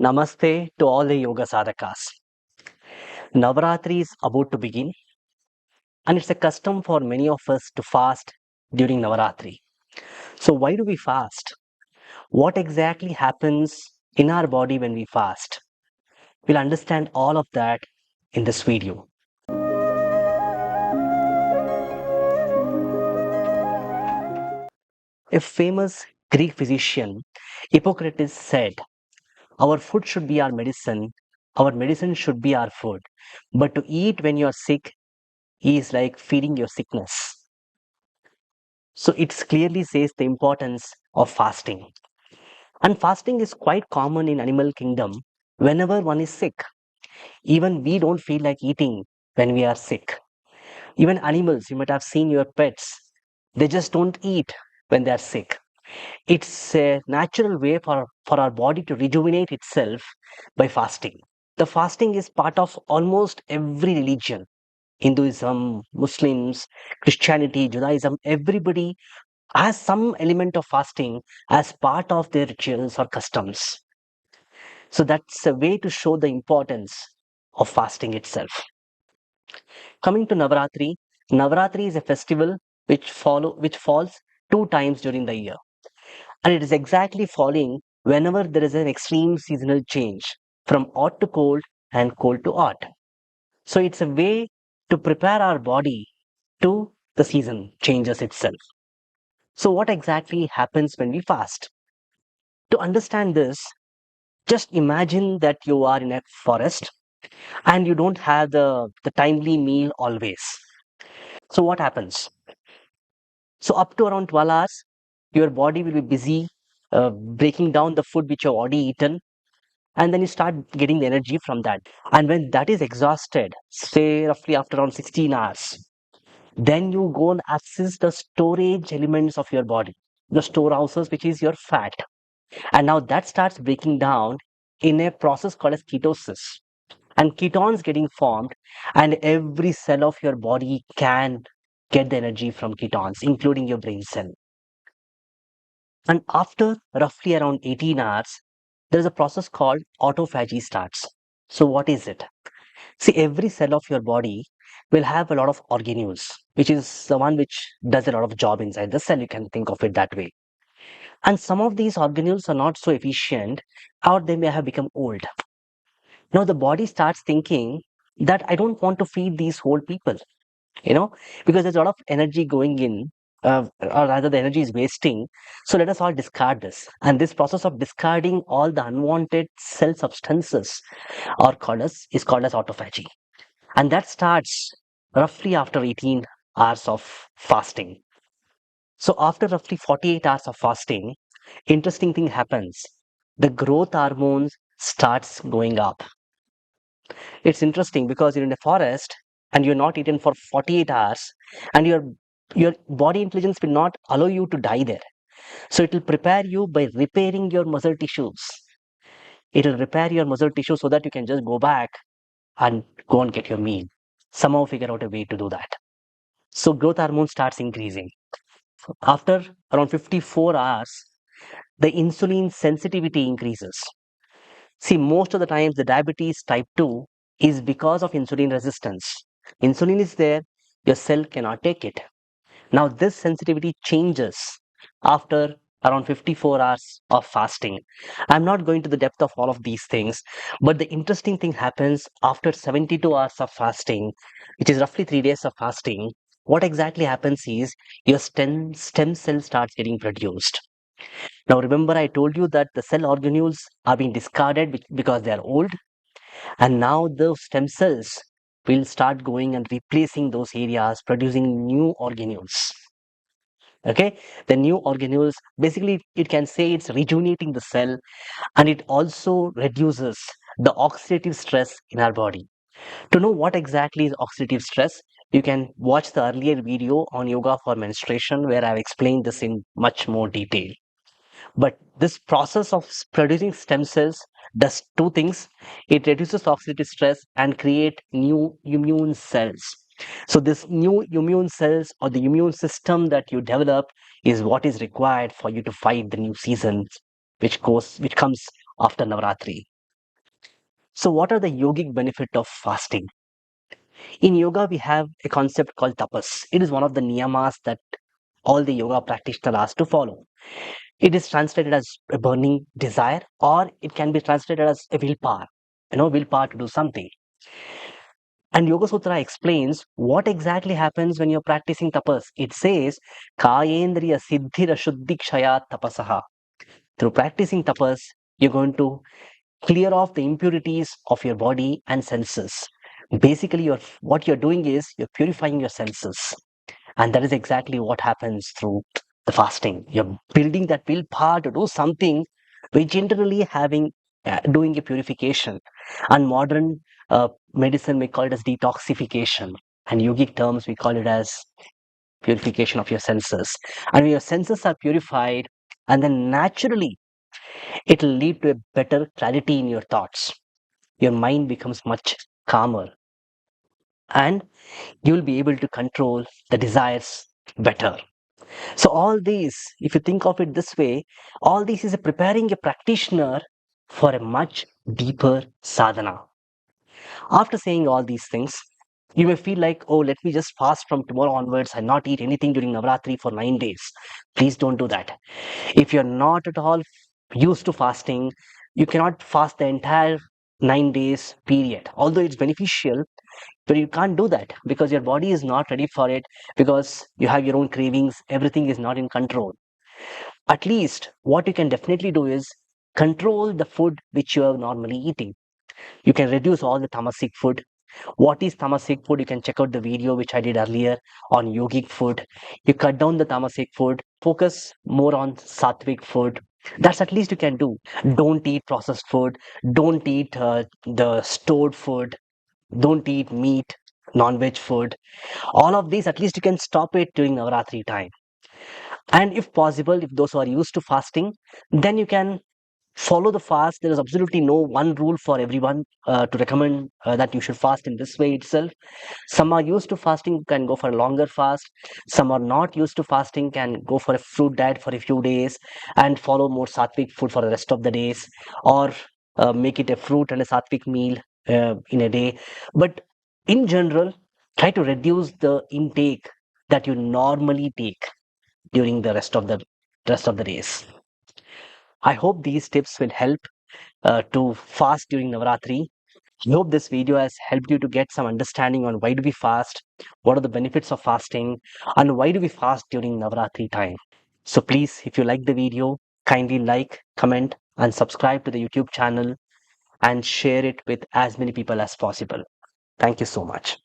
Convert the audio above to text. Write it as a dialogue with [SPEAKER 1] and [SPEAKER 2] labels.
[SPEAKER 1] Namaste to all the yoga sadhakas. Navaratri is about to begin, and it's a custom for many of us to fast during Navaratri. So, why do we fast? What exactly happens in our body when we fast? We'll understand all of that in this video. A famous Greek physician, Hippocrates, said, our food should be our medicine should be our food. But to eat when you're sick is like feeding your sickness. So it clearly says the importance of fasting. And fasting is quite common in animal kingdom whenever one is sick. Even we don't feel like eating when we are sick. Even animals, you might have seen your pets, they just don't eat when they are sick. It's a natural way for our body to rejuvenate itself by fasting. The fasting is part of almost every religion. Hinduism, Muslims, Christianity, Judaism, everybody has some element of fasting as part of their rituals or customs. So that's a way to show the importance of fasting itself. Coming to Navaratri, Navaratri is a festival which falls two times during the year. And it is exactly falling whenever there is an extreme seasonal change from hot to cold and cold to hot. So it's a way to prepare our body to the season changes itself. So what exactly happens when we fast? To understand this, just imagine that you are in a forest and you don't have the timely meal always. So what happens? So up to around 12 hours, your body will be busy breaking down the food which you've already eaten, and then you start getting the energy from that. And when that is exhausted, say roughly after around 16 hours, then you go and access the storage elements of your body, the storehouses, which is your fat. And now that starts breaking down in a process called as ketosis. And ketones getting formed, and every cell of your body can get the energy from ketones, including your brain cell. And after roughly around 18 hours, there is a process called autophagy starts. So, what is it? See, every cell of your body will have a lot of organelles, which is the one which does a lot of job inside the cell. You can think of it that way. And some of these organelles are not so efficient, or they may have become old. Now, the body starts thinking that I don't want to feed these old people, you know, because there's a lot of energy going in, or rather, the energy is wasting. So, let us all discard this. And this process of discarding all the unwanted cell substances is called as autophagy. And that starts roughly after 18 hours of fasting. So after roughly 48 hours of fasting, interesting thing happens. The growth hormones starts going up. It's interesting because you're in a forest and you're not eaten for 48 hours, and your body intelligence will not allow you to die there. So it will prepare you by repairing your muscle tissues. It will repair your muscle tissue so that you can just go back and go and get your meal. Somehow figure out a way to do that. So growth hormone starts increasing. After around 54 hours, the insulin sensitivity increases. See, most of the times the diabetes type 2 is because of insulin resistance. Insulin is there, your cell cannot take it. Now, this sensitivity changes after around 54 hours of fasting. I'm not going to the depth of all of these things, but the interesting thing happens after 72 hours of fasting, which is roughly 3 days of fasting. What exactly happens is your stem cell starts getting produced. Now, remember, I told you that the cell organelles are being discarded because they are old, and now those stem cells will start going and replacing those areas, producing new organelles. Okay, the new organelles, basically it can say it's rejuvenating the cell, and it also reduces the oxidative stress in our body. To know what exactly is oxidative stress, you can watch the earlier video on yoga for menstruation where I've explained this in much more detail. But this process of producing stem cells does two things. It reduces oxidative stress and create new immune cells. So this new immune cells or the immune system that you develop is what is required for you to fight the new season which comes after Navratri. So, what are the yogic benefit of fasting? In yoga, we have a concept called tapas. It is one of the niyamas that all the yoga practitioners are asked to follow. It is translated as a burning desire, or it can be translated as a willpower, willpower to do something. And Yoga Sutra explains what exactly happens when you're practicing tapas. It says, Kayendriya Siddhira Shuddhikshaya Tapasaha. Through practicing tapas, you're going to clear off the impurities of your body and senses. Basically, what you're doing is you're purifying your senses. And that is exactly what happens through the fasting. You're building that willpower to do something which generally having doing a purification. And modern medicine we call it as detoxification. And yogic terms we call it as purification of your senses. And when your senses are purified, and then naturally it will lead to a better clarity in your thoughts. Your mind becomes much calmer, and you will be able to control the desires better. So, all these, if you think of it this way, all this is preparing a practitioner for a much deeper sadhana. After saying all these things, you may feel like, oh, let me just fast from tomorrow onwards and not eat anything during Navratri for 9 days. Please don't do that. If you're not at all used to fasting, you cannot fast the entire 9 days period. Although it's beneficial, but you can't do that because your body is not ready for it, because you have your own cravings, everything is not in control. At least what you can definitely do is control the food which you are normally eating. You can reduce all the tamasic food. What is tamasic food? You can check out the video which I did earlier on yogic food. You cut down the tamasic food, focus more on sattvic food. That's at least you can do. Don't eat processed food. Don't eat the stored food. Don't eat meat, non-veg food. All of these, at least you can stop it during Navaratri time. And if possible, if those who are used to fasting, then you can follow the fast. There is absolutely no one rule for everyone to recommend that you should fast in this way itself. Some are used to fasting, can go for a longer fast. Some are not used to fasting, can go for a fruit diet for a few days and follow more sattvic food for the rest of the days, or make it a fruit and a sattvic meal in a day. But in general, try to reduce the intake that you normally take during the rest of the days. I hope these tips will help to fast during Navaratri. I hope this video has helped you to get some understanding on why do we fast, what are the benefits of fasting, and why do we fast during Navaratri time. So please, if you like the video, kindly like, comment, and subscribe to the YouTube channel and share it with as many people as possible. Thank you so much.